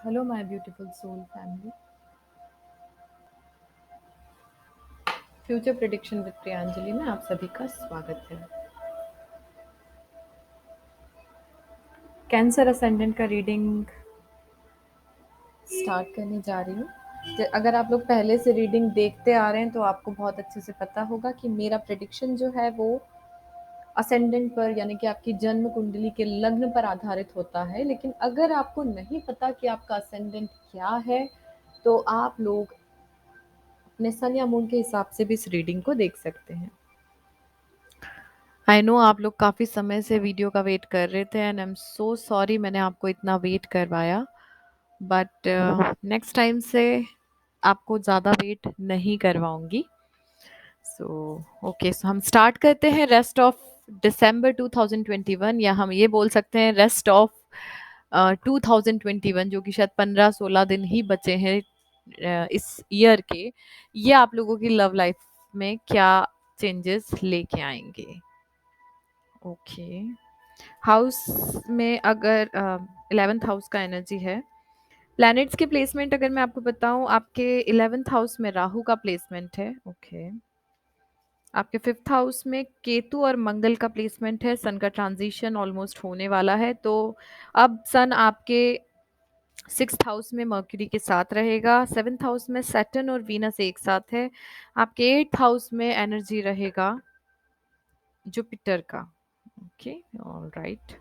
Hello, my beautiful soul family. Future prediction with Priyanjali में आप सभी का स्वागत है। कैंसर असेंडेंट का रीडिंग स्टार्ट करने जा रही हूँ। अगर आप लोग पहले से रीडिंग देखते आ रहे हैं तो आपको बहुत अच्छे से पता होगा कि मेरा प्रिडिक्शन जो है वो असेंडेंट पर यानी कि आपकी जन्म कुंडली के लग्न पर आधारित होता है। लेकिन अगर आपको नहीं पता कि आपका असेंडेंट क्या है तो आप लोग अपने सन या मून के हिसाब से भी इस रीडिंग को देख सकते हैं। आई नो आप लोग काफ़ी समय से वीडियो का वेट कर रहे थे and I am so sorry मैंने आपको इतना वेट करवाया, बट नेक्स्ट टाइम से आपको ज़्यादा वेट नहीं करवाऊंगी। सो ओके, सो हम स्टार्ट करते हैं रेस्ट ऑफ दिसंबर 2021, या हम ये बोल सकते हैं रेस्ट ऑफ 2021, जो कि शायद 15-16 दिन ही बचे हैं इस ईयर के। ये आप लोगों की लव लाइफ में क्या चेंजेस लेके आएंगे। ओके, हाउस में अगर 11th हाउस का एनर्जी है, प्लैनेट्स के प्लेसमेंट अगर मैं आपको बताऊं, आपके 11th हाउस में राहु का प्लेसमेंट है। ओके, आपके 5th हाउस में केतु और मंगल का प्लेसमेंट है। सन का ट्रांजिशन ऑलमोस्ट होने वाला है, तो अब सन आपके 6th हाउस में मर्क्यूरी के साथ रहेगा। 7th हाउस में सैटर्न और वीनस एक साथ है। आपके 8th हाउस में एनर्जी रहेगा जुपिटर का। Okay, all right.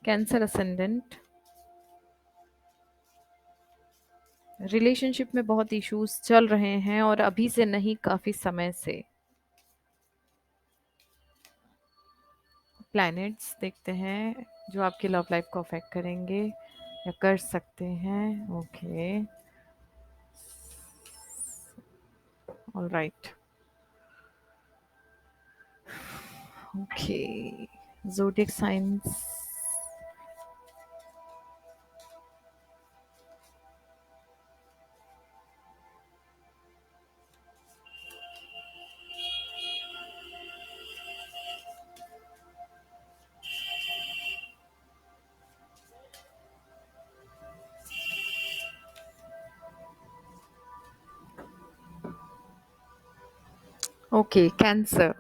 Cancer ascendant, relationship में बहुत इश्यूज चल रहे हैं और अभी से नहीं, काफी समय से। प्लैनेट्स देखते हैं जो आपकी लव लाइफ को अफेक्ट करेंगे या कर सकते हैं। Okay, all right. Okay, zodiac science. Okay, cancer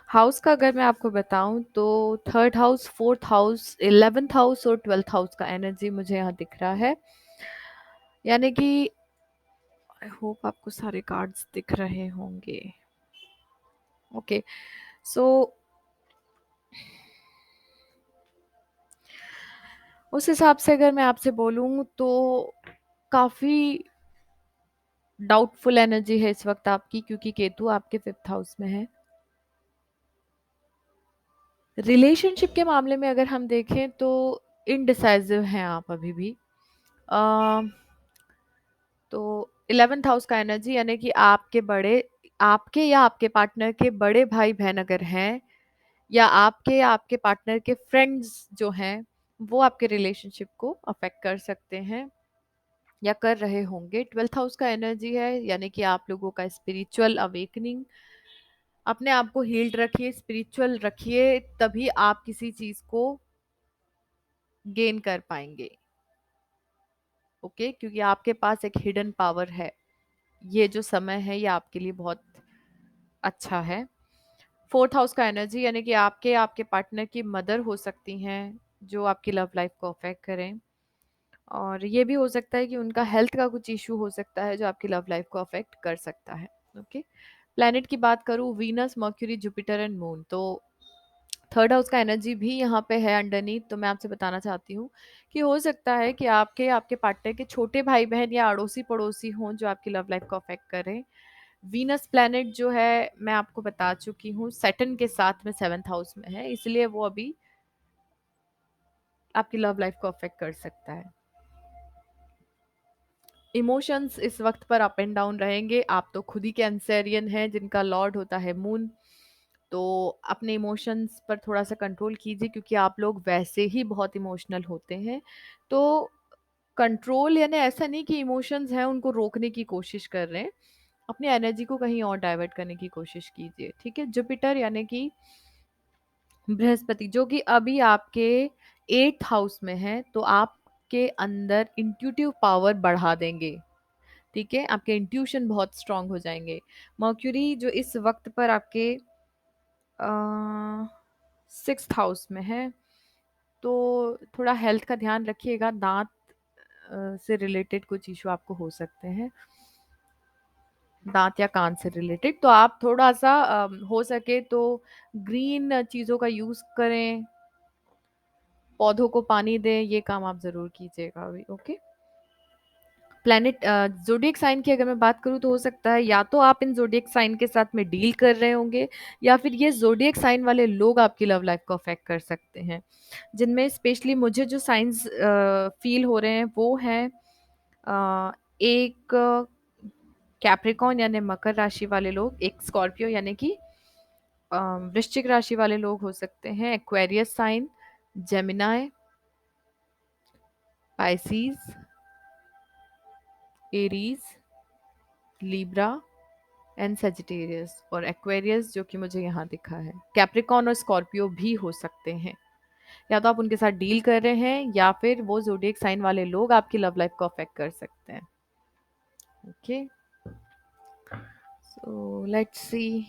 house का अगर मैं आपको बताऊं तो 3rd house, 4th house, 11th house और 12th हाउस का एनर्जी मुझे यहाँ दिख रहा है। यानी कि आई होप आपको सारे कार्ड्स दिख रहे होंगे। ओके, सो उस हिसाब से अगर मैं आपसे बोलूं तो काफी डाउटफुल एनर्जी है इस वक्त आपकी, क्योंकि केतु आपके 5th हाउस में है। रिलेशनशिप के मामले में अगर हम देखें तो इनडिसाइसिव हैं आप अभी भी। अ, तो 11th हाउस का एनर्जी यानी कि आपके या आपके पार्टनर के बड़े भाई बहन अगर हैं, या आपके पार्टनर के फ्रेंड्स जो हैं, वो आपके रिलेशनशिप को अफेक्ट कर सकते हैं या कर रहे होंगे। 12th हाउस का एनर्जी है यानी कि आप लोगों का स्पिरिचुअल अवेकनिंग। अपने आप को हील्ड रखिए, स्पिरिचुअल रखिए, तभी आप किसी चीज को गेन कर पाएंगे। ओके, क्योंकि आपके पास एक हिडन पावर है। ये जो समय है ये आपके लिए बहुत अच्छा है। 4th हाउस का एनर्जी यानी कि आपके आपके पार्टनर की मदर हो सकती हैं जो आपकी लव लाइफ को अफेक्ट करें, और ये भी हो सकता है कि उनका हेल्थ का कुछ इशू हो सकता है जो आपकी लव लाइफ को अफेक्ट कर सकता है। ओके, प्लैनेट की बात करूँ, Venus, mercury, Jupiter and moon, तो 3rd हाउस का एनर्जी भी यहाँ पे है अंडरनीथ। तो मैं आपसे बताना चाहती हूँ कि हो सकता है कि आपके आपके पार्टनर के छोटे भाई बहन या अड़ोसी पड़ोसी हों जो आपकी लव लाइफ को अफेक्ट करें। वीनस प्लैनेट जो है मैं आपको बता चुकी हूँ सैटर्न के साथ में 7th हाउस में है, इसलिए वो अभी आपकी लव लाइफ को अफेक्ट कर सकता है। इमोशंस इस वक्त पर अप एंड डाउन रहेंगे। आप तो खुद ही कैंसरियन हैं जिनका लॉर्ड होता है मून, तो अपने इमोशंस पर थोड़ा सा कंट्रोल कीजिए, क्योंकि आप लोग वैसे ही बहुत इमोशनल होते हैं। तो कंट्रोल यानी ऐसा नहीं कि इमोशंस हैं उनको रोकने की कोशिश कर रहे हैं, अपनी एनर्जी को कहीं और डाइवर्ट करने की कोशिश कीजिए। ठीक है, जुपिटर यानी कि बृहस्पति जो कि अभी आपके 8th हाउस में है, तो आप आपके अंदर इंट्यूटिव पावर बढ़ा देंगे। ठीक है, आपके इंट्यूशन बहुत स्ट्रांग हो जाएंगे। मर्क्यूरी जो इस वक्त पर आपके 6th हाउस में है, तो थोड़ा हेल्थ का ध्यान रखिएगा। दांत से रिलेटेड कुछ इशू आपको हो सकते हैं, दांत या कान से रिलेटेड। तो आप थोड़ा सा हो सके तो ग्रीन चीज़ों का यूज़ करें, पौधों को पानी दें, ये काम आप ज़रूर कीजिएगा अभी। ओके, प्लैनेट ज़ोडिएक साइन की अगर मैं बात करूँ तो हो सकता है या तो आप इन ज़ोडिएक साइन के साथ में डील कर रहे होंगे, या फिर ये ज़ोडिएक साइन वाले लोग आपकी लव लाइफ को अफेक्ट कर सकते हैं। जिनमें स्पेशली मुझे जो साइंस फील हो रहे हैं वो हैं एक कैप्रिकॉन यानी मकर राशि वाले लोग, एक स्कॉर्पियो यानी कि वृश्चिक राशि वाले लोग हो सकते हैं, Aquarius sign, Gemini, Pisces, Aries, Libra and Sagittarius. और एक्वेरियस जो कि मुझे यहाँ दिखा है, कैप्रिकॉन और स्कॉर्पियो भी हो सकते हैं। या तो आप उनके साथ डील कर रहे हैं या फिर वो जोडिएक साइन वाले लोग आपकी लव लाइफ को अफेक्ट कर सकते हैं। Okay, so let's C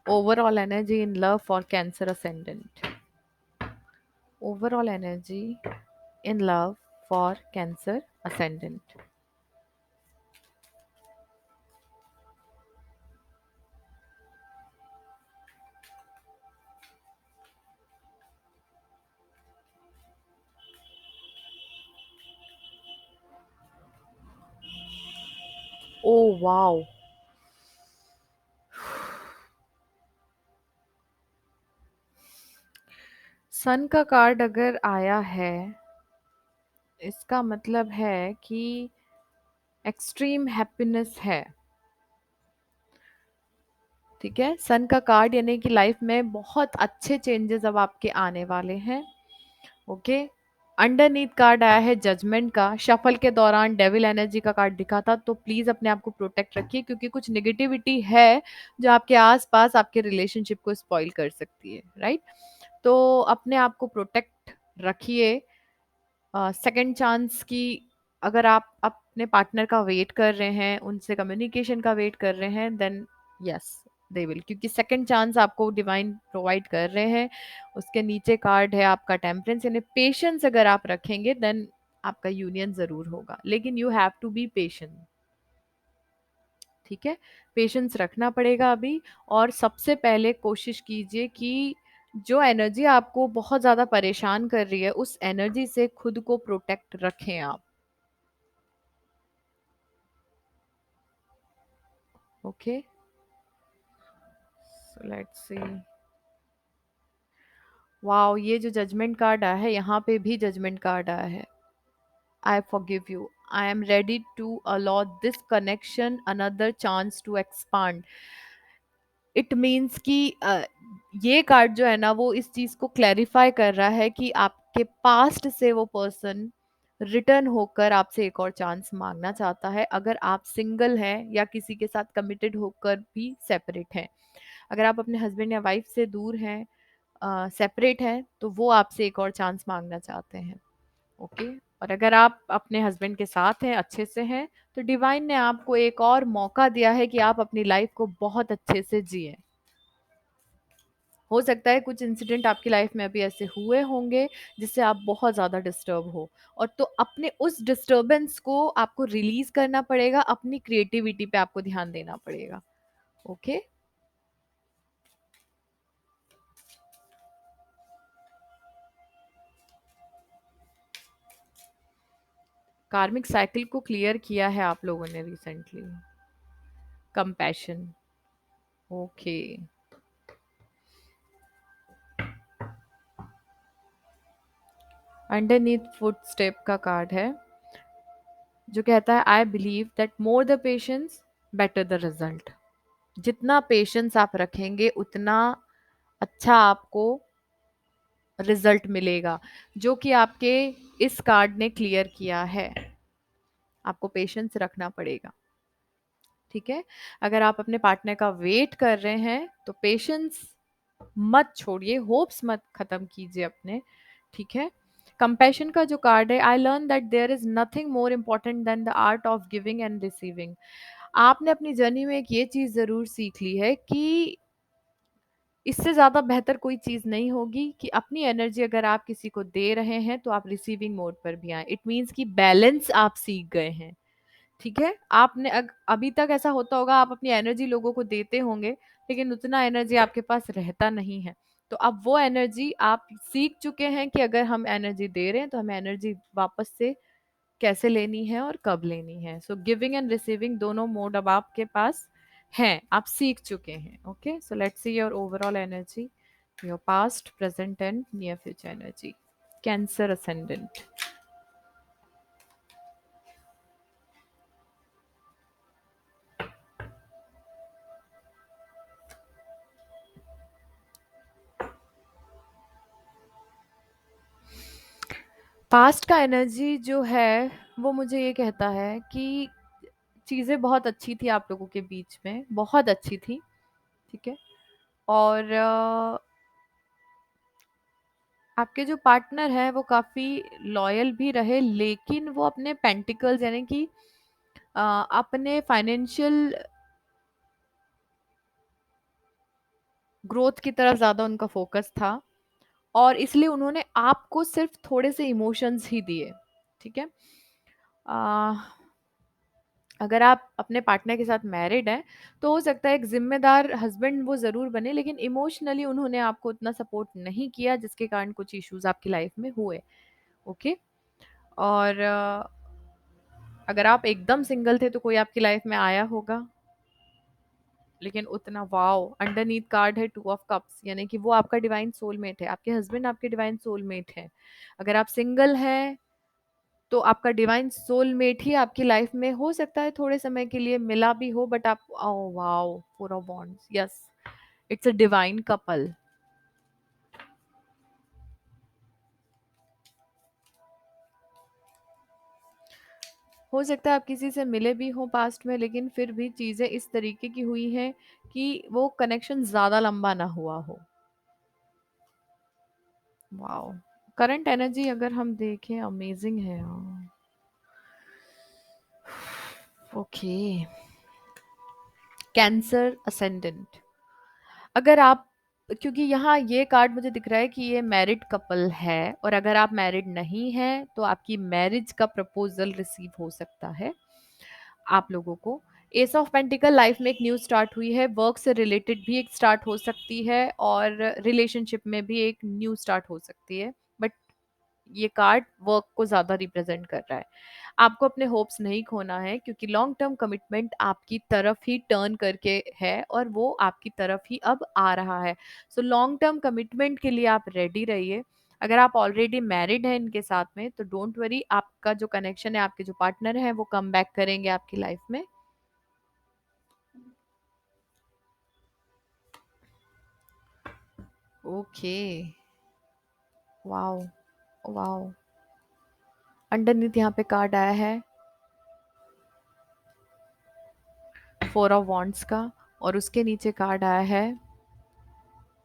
overall energy in love for Cancer ascendant. Overall energy in love for Cancer ascendant. Oh wow. सन का कार्ड अगर आया है, इसका मतलब है कि एक्सट्रीम हैप्पीनेस है। ठीक है, सन का कार्ड यानी कि लाइफ में बहुत अच्छे चेंजेस अब आपके आने वाले हैं। ओके, अंडरनीथ कार्ड आया है जजमेंट का। शफल के दौरान डेविल एनर्जी का कार्ड दिखा था, तो प्लीज अपने आप को प्रोटेक्ट रखिए, क्योंकि कुछ नेगेटिविटी है जो आपके आसपास आपके रिलेशनशिप को स्पॉइल कर सकती है। राइट, तो अपने आप को प्रोटेक्ट रखिए। सेकंड चांस की, अगर आप अपने पार्टनर का वेट कर रहे हैं, उनसे कम्युनिकेशन का वेट कर रहे हैं, देन यस दे विल, क्योंकि सेकंड चांस आपको डिवाइन प्रोवाइड कर रहे हैं। उसके नीचे कार्ड है आपका टेम्परेंस, यानी पेशेंस अगर आप रखेंगे देन आपका यूनियन जरूर होगा, लेकिन you have to be patient. ठीक है, पेशेंस रखना पड़ेगा अभी। और सबसे पहले कोशिश कीजिए कि जो एनर्जी आपको बहुत ज़्यादा परेशान कर रही है, उस एनर्जी से खुद को प्रोटेक्ट रखें आप। Okay, so let's C. Wow, ये जो जजमेंट कार्ड आया है, यहाँ पे भी जजमेंट कार्ड आया है। I forgive you, I am ready to allow this connection another chance to expand. It means कि ये कार्ड जो है ना, वो इस चीज को क्लैरिफाई कर रहा है कि आपके पास्ट से वो पर्सन रिटर्न होकर आपसे एक और चांस मांगना चाहता है। अगर आप सिंगल हैं या किसी के साथ कमिटेड होकर भी सेपरेट हैं, अगर आप अपने हस्बैंड या वाइफ से दूर हैं, सेपरेट हैं, तो वो आपसे एक और चांस मांगना चाहते हैं। ओके, और अगर आप अपने हस्बैंड के साथ हैं, अच्छे से हैं, तो डिवाइन ने आपको एक और मौका दिया है कि आप अपनी लाइफ को बहुत अच्छे से जिए। हो सकता है कुछ इंसिडेंट आपकी लाइफ में अभी ऐसे हुए होंगे जिससे आप बहुत ज़्यादा डिस्टर्ब हो, और तो अपने उस डिस्टर्बेंस को आपको रिलीज करना पड़ेगा, अपनी क्रिएटिविटी पे आपको ध्यान देना पड़ेगा। ओके, कार्मिक साइकिल को क्लियर किया है आप लोगों ने recently. Compassion, okay. Underneath foot step का कार्ड है जो कहता है I believe that more the patience better the result. जितना पेशेंस आप रखेंगे उतना अच्छा आपको रिजल्ट मिलेगा, जो कि आपके इस कार्ड ने क्लियर किया है। आपको पेशेंस रखना पड़ेगा। ठीक है, अगर आप अपने पार्टनर का वेट कर रहे हैं तो पेशेंस मत छोड़िए, होप्स मत खत्म कीजिए अपने। ठीक है, कंपैशन का जो कार्ड है, I learn that there is nothing more important than the art of giving and receiving. आपने अपनी जर्नी में एक ये चीज जरूर सीख ली है कि इससे ज़्यादा बेहतर कोई चीज़ नहीं होगी कि अपनी एनर्जी अगर आप किसी को दे रहे हैं तो आप रिसीविंग मोड पर भी आए। इट मीन्स कि बैलेंस आप सीख गए हैं। ठीक है, आपने अभी तक ऐसा होता होगा, आप अपनी एनर्जी लोगों को देते होंगे लेकिन उतना एनर्जी आपके पास रहता नहीं है। तो अब वो एनर्जी आप सीख चुके हैं कि अगर हम एनर्जी दे रहे हैं तो हमें एनर्जी वापस से कैसे लेनी है और कब लेनी है। सो गिविंग एंड रिसीविंग दोनों मोड अब आपके पास हैं, आप सीख चुके हैं। Okay, so let's see your overall energy, your past, present and near future energy. Cancer ascendant. Past का एनर्जी जो है वो मुझे ये कहता है कि चीज़ें बहुत अच्छी थी आप लोगों के बीच में, बहुत अच्छी थी। ठीक है, और आपके जो पार्टनर है वो काफी लॉयल भी रहे, लेकिन वो अपने पेंटिकल्स यानी कि अपने फाइनेंशियल ग्रोथ की तरफ ज्यादा उनका फोकस था, और इसलिए उन्होंने आपको सिर्फ थोड़े से इमोशंस ही दिए। ठीक है, आ, अगर आप अपने पार्टनर के साथ मैरिड हैं तो हो सकता है एक जिम्मेदार हस्बैंड वो ज़रूर बने, लेकिन इमोशनली उन्होंने आपको उतना सपोर्ट नहीं किया जिसके कारण कुछ इश्यूज आपकी लाइफ में हुए। ओके, और अगर आप एकदम सिंगल थे तो कोई आपकी लाइफ में आया होगा, लेकिन उतना वाओ अंडरनीथ कार्ड है टू ऑफ कप्स, यानी कि वो आपका डिवाइन सोलमेट है, आपके हस्बैंड आपके डिवाइन सोलमेट है। अगर आप सिंगल हैं तो आपका डिवाइन सोलमेट ही आपकी लाइफ में हो सकता है थोड़े समय के लिए मिला भी हो, बट आप oh wow four of wands, yes, it's a divine couple. हो सकता है आप किसी से मिले भी हो पास्ट में, लेकिन फिर भी चीजें इस तरीके की हुई हैं कि वो कनेक्शन ज्यादा लंबा ना हुआ हो। वाओ, करंट एनर्जी अगर हम देखें अमेजिंग है। Okay, cancer ascendant. अगर आप, क्योंकि यहाँ ये कार्ड मुझे दिख रहा है कि ये मैरिड कपल है, और अगर आप मैरिड नहीं हैं तो आपकी मैरिज का प्रपोजल रिसीव हो सकता है आप लोगों को। एस ऑफ पेंटिकल, लाइफ में एक न्यू स्टार्ट हुई है, वर्क से रिलेटेड भी एक स्टार्ट हो सकती है और रिलेशनशिप में भी एक न्यू स्टार्ट हो सकती है, बट ये कार्ड वर्क को ज्यादा रिप्रेजेंट कर रहा है। आपको अपने होप्स नहीं खोना है क्योंकि लॉन्ग टर्म कमिटमेंट आपकी तरफ ही टर्न करके है और वो आपकी तरफ ही अब आ रहा है। सो लॉन्ग टर्म कमिटमेंट के लिए आप रेडी रहिए। अगर आप ऑलरेडी मैरिड हैं इनके साथ में तो डोंट वरी, आपका जो कनेक्शन है, आपके जो पार्टनर हैं वो कम बैक करेंगे आपकी लाइफ में। ओके, वाओ, वाओ, अंडरनीथ यहाँ पे कार्ड आया है फोर ऑफ वॉन्ड्स का, और उसके नीचे कार्ड आया है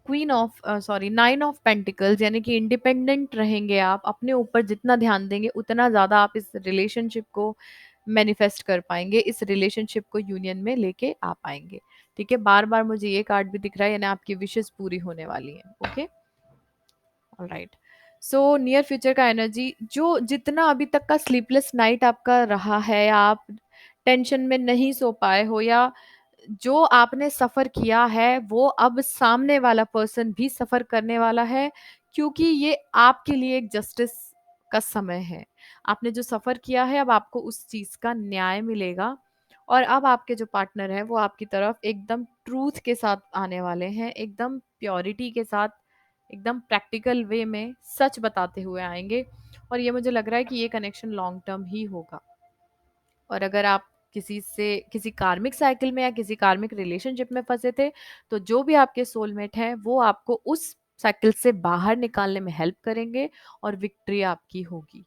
queen of sorry nine of pentacles, यानी कि इंडिपेंडेंट रहेंगे आप, अपने ऊपर जितना ध्यान देंगे उतना ज़्यादा आप इस रिलेशनशिप को मैनिफेस्ट कर पाएंगे, इस रिलेशनशिप को यूनियन में लेके आ पाएंगे। ठीक है, बार बार मुझे ये कार्ड भी दिख रहा है, यानी आपकी विशेष पूरी होने वाली हैं। Okay, alright. So near future का एनर्जी, जो जितना अभी तक का स्लीपलेस नाइट आपका रहा है, आप टेंशन में नहीं सो पाए हो, या जो आपने सफर किया है वो अब सामने वाला पर्सन भी सफर करने वाला है, क्योंकि ये आपके लिए एक जस्टिस का समय है। आपने जो सफर किया है अब आपको उस चीज का न्याय मिलेगा, और अब आपके जो पार्टनर है वो आपकी तरफ एकदम ट्रूथ के साथ आने वाले हैं, एकदम प्योरिटी के साथ, एकदम प्रैक्टिकल वे में सच बताते हुए आएंगे। और ये मुझे लग रहा है कि ये कनेक्शन लॉन्ग टर्म ही होगा। और अगर आप किसी से किसी कार्मिक साइकिल में या किसी कार्मिक रिलेशनशिप में फंसे थे, तो जो भी आपके सोलमेट हैं वो आपको उस साइकिल से बाहर निकालने में हेल्प करेंगे और विक्ट्री आपकी होगी।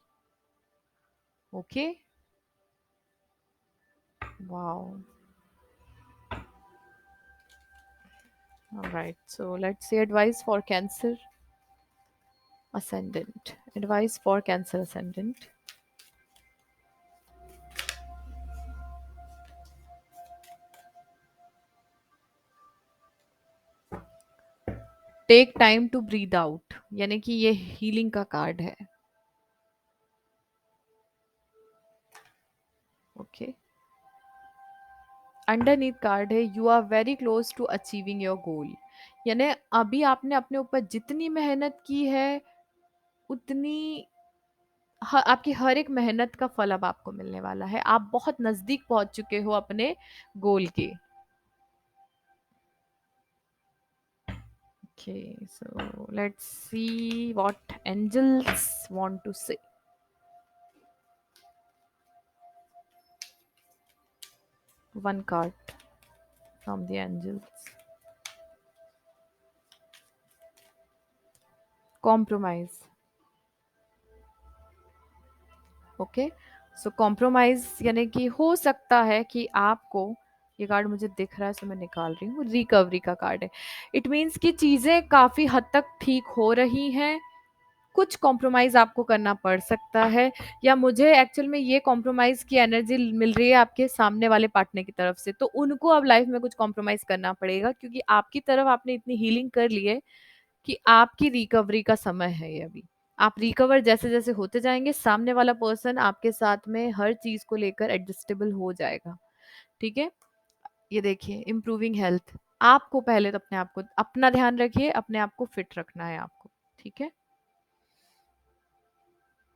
Okay, wow, alright, so let's see advice for Cancer. ascendant. Advice for Cancer ascendant. Take time to breathe out, यानी कि ये हीलिंग का कार्ड है. ओके. अंडरनीथ कार्ड है you are very close to achieving your goal, यानी अभी आपने अपने ऊपर जितनी मेहनत की है उतनी आपकी हर एक मेहनत का फल अब आपको मिलने वाला है. आप बहुत नजदीक पहुंच चुके हो अपने गोल के. Okay, so let's see what angels want to say. One card from the angels. Compromise. Okay. So compromise यानी कि हो सकता है कि आपको, ये कार्ड मुझे दिख रहा है सो मैं निकाल रही हूँ, रिकवरी का कार्ड है. इट मीन्स कि चीज़ें काफ़ी हद तक ठीक हो रही हैं. कुछ कॉम्प्रोमाइज आपको करना पड़ सकता है, या मुझे एक्चुअल में ये कॉम्प्रोमाइज की एनर्जी मिल रही है आपके सामने वाले पार्टनर की तरफ से. तो उनको अब लाइफ में कुछ कॉम्प्रोमाइज करना पड़ेगा, क्योंकि आपकी तरफ आपने इतनी हीलिंग कर ली है कि आपकी रिकवरी का समय है ये अभी. आप रिकवर जैसे जैसे होते जाएंगे, सामने वाला पर्सन आपके साथ में हर चीज को लेकर एडजस्टेबल हो जाएगा. ठीक है. ये देखिए, इम्प्रूविंग हेल्थ. आपको पहले तो अपने आप को, अपना ध्यान रखिए, अपने आप को फिट रखना है आपको. ठीक है.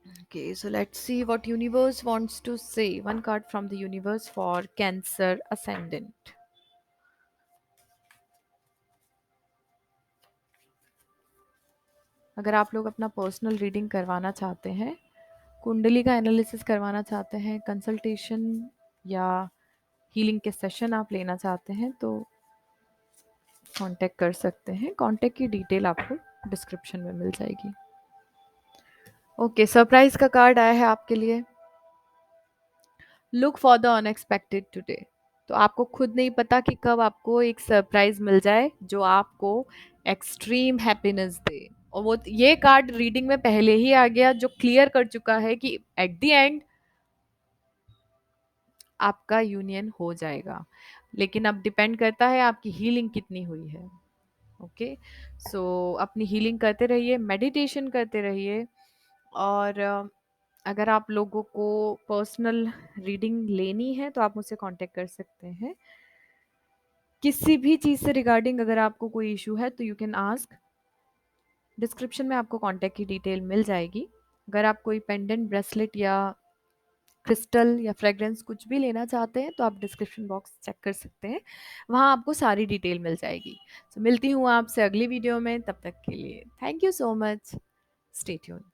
Okay, so let's see what universe wants to say. One card from the universe for Cancer ascendant. अगर आप लोग अपना पर्सनल रीडिंग करवाना चाहते हैं, कुंडली का एनालिसिस करवाना चाहते हैं, कंसल्टेशन या हीलिंग के सेशन आप लेना चाहते हैं, तो कांटेक्ट कर सकते हैं. कांटेक्ट की डिटेल आपको डिस्क्रिप्शन में मिल जाएगी. ओके, सरप्राइज का कार्ड आया है आपके लिए. Look for the unexpected today. तो आपको खुद नहीं पता कि कब आपको एक सरप्राइज मिल जाए जो आपको एक्सट्रीम हैप्पीनेस दे. और वो ये कार्ड रीडिंग में पहले ही आ गया, जो क्लियर कर चुका है कि एट द एंड आपका यूनियन हो जाएगा. लेकिन अब डिपेंड करता है आपकी हीलिंग कितनी हुई है. ओके. सो अपनी हीलिंग करते रहिए, मेडिटेशन करते रहिए. और अगर आप लोगों को पर्सनल रीडिंग लेनी है तो आप मुझसे कांटेक्ट कर सकते हैं. किसी भी चीज़ से रिगार्डिंग अगर आपको कोई इशू है तो यू कैन आस्क. डिस्क्रिप्शन में आपको कांटेक्ट की डिटेल मिल जाएगी. अगर आप कोई पेंडेंट, ब्रेसलेट या क्रिस्टल या फ्रेग्रेंस कुछ भी लेना चाहते हैं तो आप डिस्क्रिप्शन बॉक्स चेक कर सकते हैं, वहाँ आपको सारी डिटेल मिल जाएगी. तो मिलती हूँ आपसे अगली वीडियो में. तब तक के लिए thank you so much. Stay tuned.